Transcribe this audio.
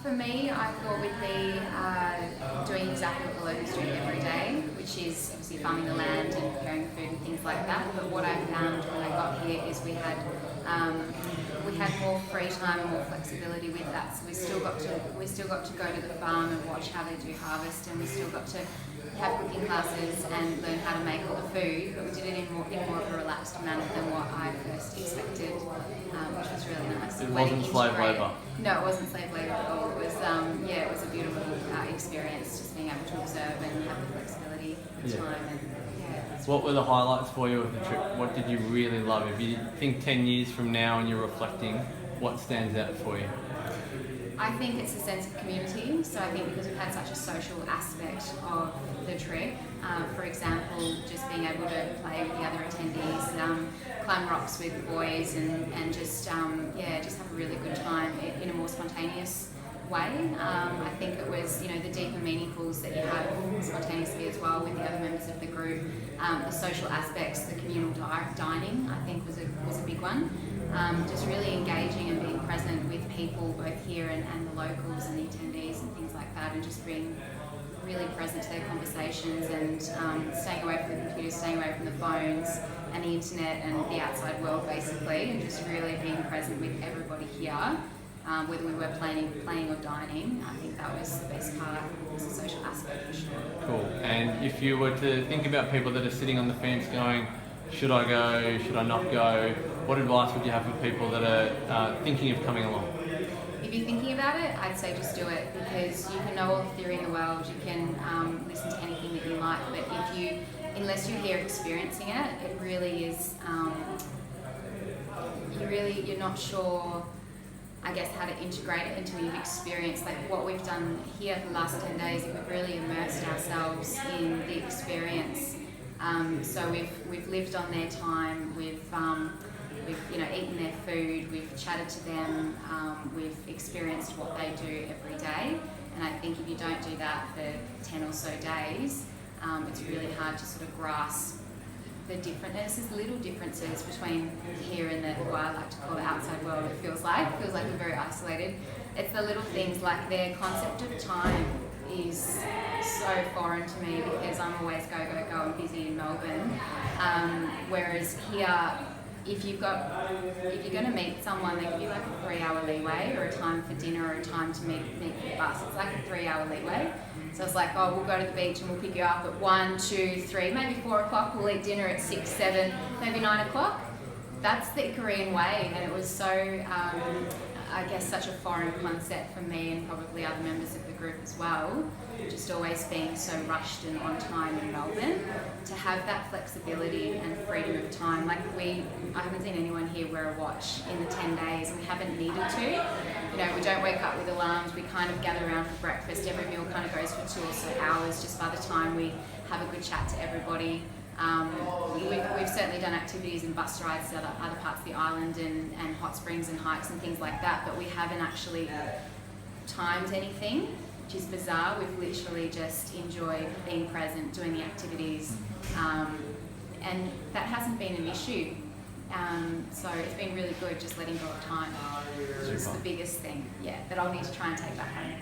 For me, I thought we'd be doing exactly what the locals do every day, which is obviously farming the land and preparing food and things like that. But what I found when I got here is we had more free time and more flexibility with that. So we still got to go to the farm and watch how they do harvest, and we still got to have cooking classes and learn how to make all the food, but we did it in more of a relaxed manner than what I first expected, which was really nice. It wasn't slave labour? No, it wasn't slave labour at all. It was, it was a beautiful experience, just being able to observe and have the flexibility of time. And, what were the highlights for you of the trip? What did you really love? If you think 10 years from now and you're reflecting, what stands out for you? I think it's a sense of community. So I think because we've had such a social aspect of the trip, for example, just being able to play with the other attendees, climb rocks with the boys, and just have a really good time in a more spontaneous way. I think it was, the deeper meaningfuls that you have spontaneously as well with the other members of the group. The social aspects, the communal dining, I think was a big one. Just really engaging and being present with people both here and the locals and the attendees and things like that, and just being really present to their conversations and staying away from the computers, staying away from the phones and the internet and the outside world basically, and just really being present with everybody here. Whether we were playing or dining, I think that was the best part, was the social aspect for sure. Cool. And if you were to think about people that are sitting on the fence going, should I go, should I not go, what advice would you have for people that are thinking of coming along? If you're thinking about it, I'd say just do it, because you can know all the theory in the world, you can listen to anything that you like, but unless you're here experiencing it, it really is, you're not sure, I guess, how to integrate it until you've experienced, like what we've done here for the last 10 days, we've really immersed ourselves in the experience. So we've lived on their time, we've eaten their food, we've chatted to them, we've experienced what they do every day, and I think if you don't do that for 10 or so days, it's really hard to sort of grasp the differences. There's little differences between here and what I like to call the outside world. It feels like we're very isolated. It's the little things, like their concept of time is so foreign to me, because I'm always go and busy in Melbourne. Whereas here, if you're going to meet someone, they give you like a 3-hour leeway, or a time for dinner, or a time to meet for the bus. It's like a 3-hour leeway. So it's like, we'll go to the beach and we'll pick you up at 1, 2, 3, maybe 4 o'clock. We'll eat dinner at 6, 7, maybe 9 o'clock. That's the Korean way, and it was so, I guess, such a foreign concept for me and probably other members of the group as well, just always being so rushed and on time in Melbourne. To have that flexibility and freedom of time, like I haven't seen anyone here wear a watch in the 10 days, and we haven't needed to. We don't wake up with alarms, we kind of gather around for breakfast, every meal kind of goes for 2 or so hours, just by the time we have a good chat to everybody. We've certainly done activities and bus rides to other parts of the island and hot springs and hikes and things like that, but we haven't actually timed anything, which is bizarre. We've literally just enjoyed being present, doing the activities, and that hasn't been an issue. So it's been really good just letting go of time. It's the biggest thing, that I'll need to try and take back home.